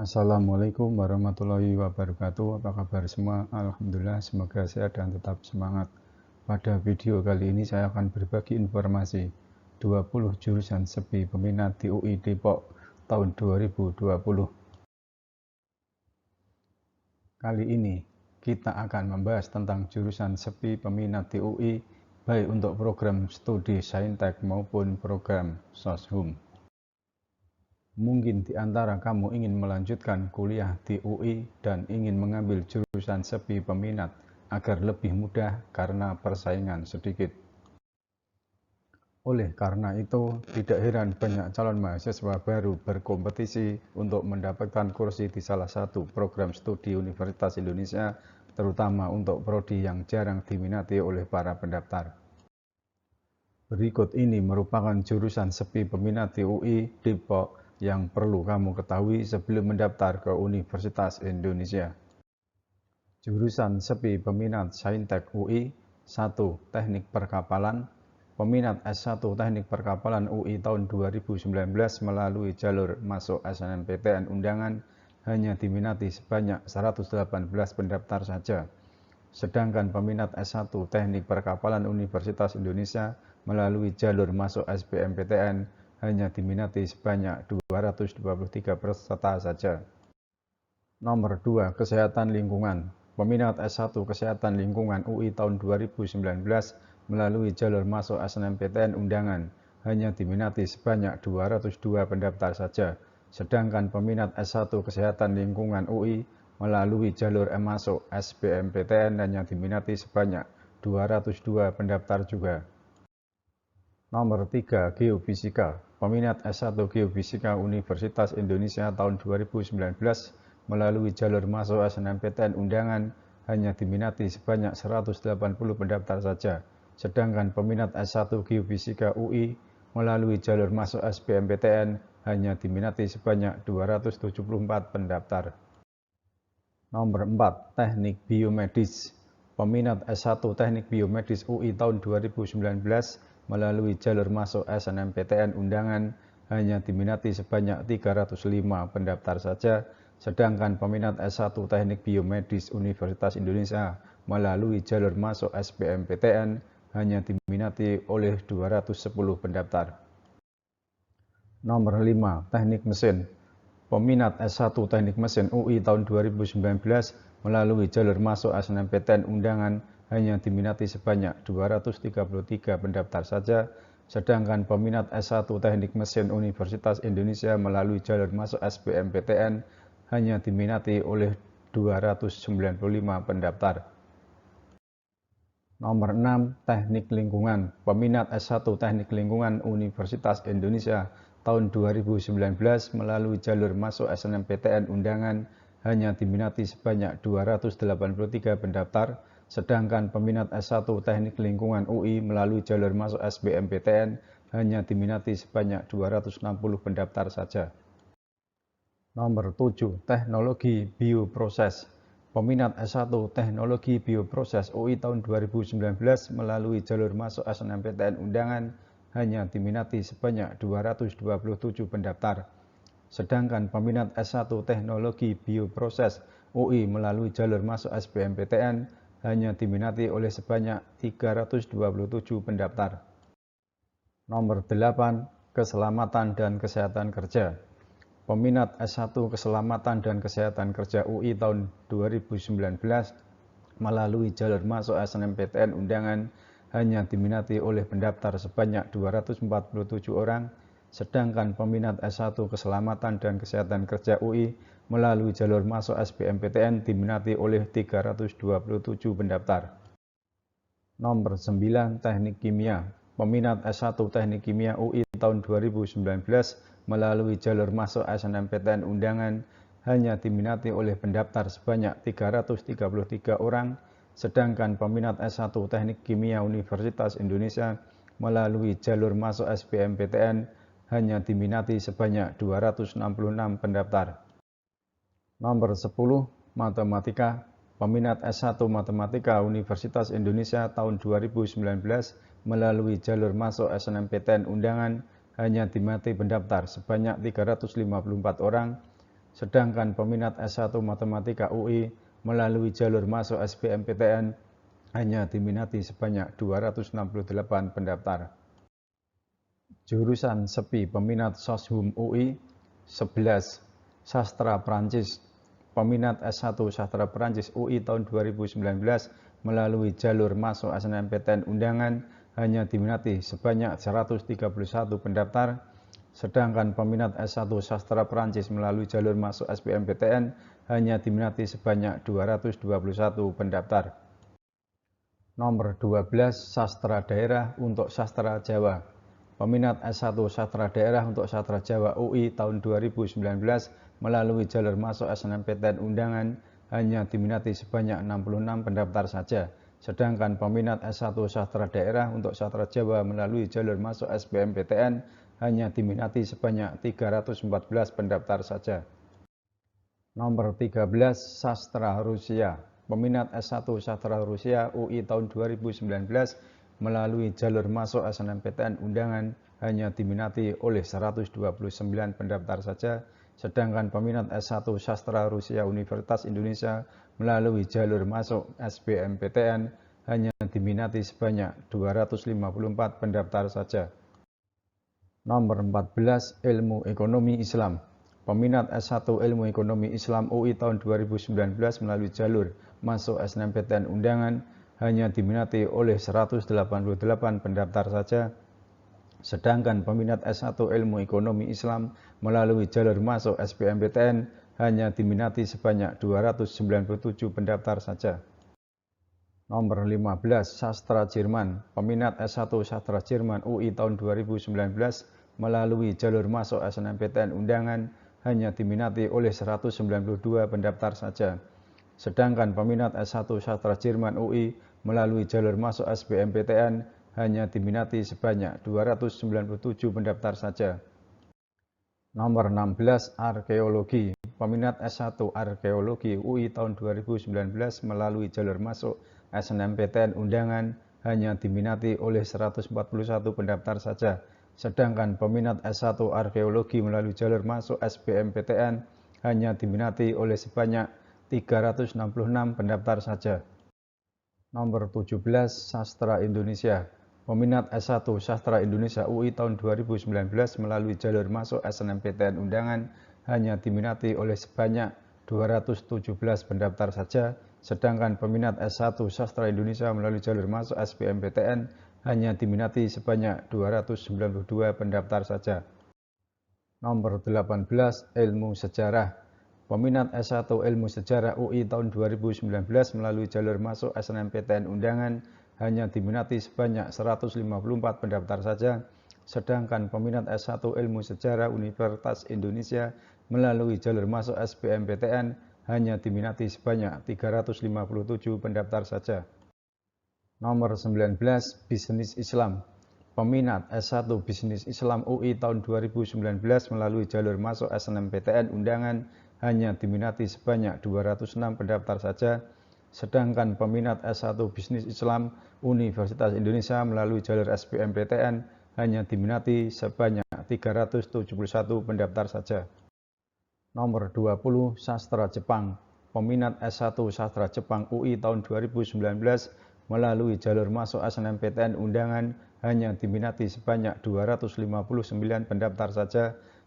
Assalamualaikum warahmatullahi wabarakatuh. Apa kabar semua? Alhamdulillah, semoga sehat dan tetap semangat. Pada video kali ini saya akan berbagi informasi 20 jurusan sepi peminat di UI Depok tahun 2020. Kali ini kita akan membahas tentang jurusan sepi peminat di UI, baik untuk program studi Saintek maupun program Soshum. Mungkin di antara kamu ingin melanjutkan kuliah di UI dan ingin mengambil jurusan sepi peminat agar lebih mudah karena persaingan sedikit. Oleh karena itu, tidak heran banyak calon mahasiswa baru berkompetisi untuk mendapatkan kursi di salah satu program studi Universitas Indonesia, terutama untuk prodi yang jarang diminati oleh para pendaftar. Berikut ini merupakan jurusan sepi peminat di UI Depok yang perlu kamu ketahui sebelum mendaftar ke Universitas Indonesia. Jurusan sepi peminat Saintek UI 1. Teknik Perkapalan. Peminat S1 Teknik Perkapalan UI tahun 2019 melalui jalur masuk SNMPTN undangan hanya diminati sebanyak 118 pendaftar saja. Sedangkan peminat S1 Teknik Perkapalan Universitas Indonesia melalui jalur masuk SBMPTN hanya diminati sebanyak 223 peserta saja. Nomor 2. Kesehatan Lingkungan. Peminat S1 Kesehatan Lingkungan UI tahun 2019 melalui jalur masuk SNMPTN undangan hanya diminati sebanyak 202 pendaftar saja. Sedangkan peminat S1 Kesehatan Lingkungan UI melalui jalur masuk SBMPTN hanya diminati sebanyak 202 pendaftar juga. Nomor 3. Geofisika. Peminat S1 Geofisika Universitas Indonesia tahun 2019 melalui jalur masuk SNMPTN undangan hanya diminati sebanyak 180 pendaftar saja. Sedangkan peminat S1 Geofisika UI melalui jalur masuk SBMPTN hanya diminati sebanyak 274 pendaftar. Nomor 4. Teknik Biomedis. Peminat S1 Teknik Biomedis UI tahun 2019 melalui jalur masuk SNMPTN undangan hanya diminati sebanyak 305 pendaftar saja, sedangkan peminat S1 Teknik Biomedis Universitas Indonesia melalui jalur masuk SBMPTN hanya diminati oleh 210 pendaftar. Nomor 5. Teknik Mesin. Peminat S1 Teknik Mesin UI tahun 2019 melalui jalur masuk SNMPTN undangan hanya diminati sebanyak 233 pendaftar saja, sedangkan peminat S1 Teknik Mesin Universitas Indonesia melalui jalur masuk SBMPTN hanya diminati oleh 295 pendaftar. Nomor 6. Teknik Lingkungan. Peminat S1 Teknik Lingkungan Universitas Indonesia tahun 2019 melalui jalur masuk SNMPTN undangan hanya diminati sebanyak 283 pendaftar, sedangkan peminat S1 Teknik Lingkungan UI melalui jalur masuk SBMPTN hanya diminati sebanyak 260 pendaftar saja. Nomor 7. Teknologi Bioproses. Peminat S1 Teknologi Bioproses UI tahun 2019 melalui jalur masuk SNMPTN undangan hanya diminati sebanyak 227 pendaftar. Sedangkan peminat S1 Teknologi Bioproses UI melalui jalur masuk SBMPTN hanya diminati oleh sebanyak 327 pendaftar. Nomor 8. Keselamatan dan Kesehatan Kerja. Peminat S1 Keselamatan dan Kesehatan Kerja UI tahun 2019 melalui jalur masuk SNMPTN undangan hanya diminati oleh pendaftar sebanyak 247 orang, sedangkan peminat S1 Keselamatan dan Kesehatan Kerja UI melalui jalur masuk SBMPTN diminati oleh 327 pendaftar. Nomor 9. Teknik Kimia. Peminat S1 Teknik Kimia UI tahun 2019 melalui jalur masuk SNMPTN undangan hanya diminati oleh pendaftar sebanyak 333 orang, sedangkan peminat S1 Teknik Kimia Universitas Indonesia melalui jalur masuk SBMPTN hanya diminati sebanyak 266 pendaftar. Nomor 10. Matematika. Peminat S1 Matematika Universitas Indonesia tahun 2019 melalui jalur masuk SNMPTN undangan hanya diminati pendaftar sebanyak 354 orang, sedangkan peminat S1 Matematika UI melalui jalur masuk SBMPTN hanya diminati sebanyak 268 pendaftar. Jurusan sepi peminat Soshum UI 11 Sastra Perancis. Peminat S1 Sastra Perancis UI tahun 2019 melalui jalur masuk SNMPTN undangan hanya diminati sebanyak 131 pendaftar, sedangkan peminat S1 Sastra Perancis melalui jalur masuk SBMPTN hanya diminati sebanyak 221 pendaftar. Nomor 12 Sastra Daerah untuk Sastra Jawa. Peminat S1 Sastra Daerah untuk Sastra Jawa UI tahun 2019 melalui jalur masuk SNMPTN undangan hanya diminati sebanyak 66 pendaftar saja, sedangkan peminat S1 Sastra Daerah untuk Sastra Jawa melalui jalur masuk SBMPTN hanya diminati sebanyak 314 pendaftar saja. Nomor 13 Sastra Rusia. Peminat S1 Sastra Rusia UI tahun 2019 melalui jalur masuk SNMPTN undangan hanya diminati oleh 129 pendaftar saja, sedangkan peminat S1 Sastra Rusia Universitas Indonesia melalui jalur masuk SBMPTN hanya diminati sebanyak 254 pendaftar saja. Nomor 14 Ilmu Ekonomi Islam. Peminat S1 Ilmu Ekonomi Islam UI tahun 2019 melalui jalur masuk SNMPTN undangan hanya diminati oleh 188 pendaftar saja, sedangkan peminat S1 Ilmu Ekonomi Islam melalui jalur masuk SBMPTN hanya diminati sebanyak 297 pendaftar saja. Nomor 15 Sastra Jerman. Peminat S1 Sastra Jerman UI tahun 2019 melalui jalur masuk SNMPTN undangan hanya diminati oleh 192 pendaftar saja, sedangkan peminat S1 Sastra Jerman UI melalui jalur masuk SBMPTN hanya diminati sebanyak 297 pendaftar saja. Nomor 16 Arkeologi. Peminat S1 Arkeologi UI tahun 2019 melalui jalur masuk SNMPTN undangan hanya diminati oleh 141 pendaftar saja, sedangkan peminat S1 Arkeologi melalui jalur masuk SBMPTN hanya diminati oleh sebanyak 366 pendaftar saja. Nomor 17 Sastra Indonesia. Peminat S1 Sastra Indonesia UI tahun 2019 melalui jalur masuk SNMPTN undangan hanya diminati oleh sebanyak 217 pendaftar saja, sedangkan peminat S1 Sastra Indonesia melalui jalur masuk SBMPTN hanya diminati sebanyak 292 pendaftar saja. Nomor 18 Ilmu Sejarah. Peminat S1 Ilmu Sejarah UI tahun 2019 melalui jalur masuk SNMPTN undangan hanya diminati sebanyak 154 pendaftar saja, sedangkan peminat S1 Ilmu Sejarah Universitas Indonesia melalui jalur masuk SBMPTN hanya diminati sebanyak 357 pendaftar saja. Nomor 19 Bisnis Islam. Peminat S1 Bisnis Islam UI tahun 2019 melalui jalur masuk SNMPTN undangan hanya diminati sebanyak 206 pendaftar saja, sedangkan peminat S1 Bisnis Islam Universitas Indonesia melalui jalur SBMPTN hanya diminati sebanyak 371 pendaftar saja. Nomor 20 Sastra Jepang. Peminat S1 Sastra Jepang UI tahun 2019 melalui jalur masuk SNMPTN undangan hanya diminati sebanyak 259 pendaftar saja,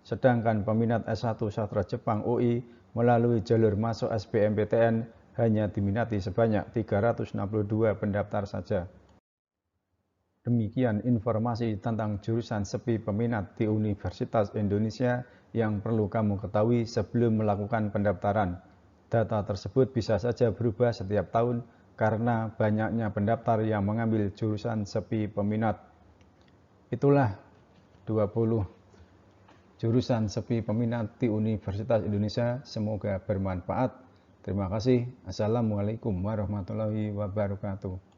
sedangkan peminat S1 Sastra Jepang UI melalui jalur masuk SBMPTN hanya diminati sebanyak 362 pendaftar saja. Demikian informasi tentang jurusan sepi peminat di Universitas Indonesia yang perlu kamu ketahui sebelum melakukan pendaftaran. Data tersebut bisa saja berubah setiap tahun karena banyaknya pendaftar yang mengambil jurusan sepi peminat. Itulah 20 jurusan sepi peminat di Universitas Indonesia. Semoga bermanfaat. Terima kasih. Assalamualaikum warahmatullahi wabarakatuh.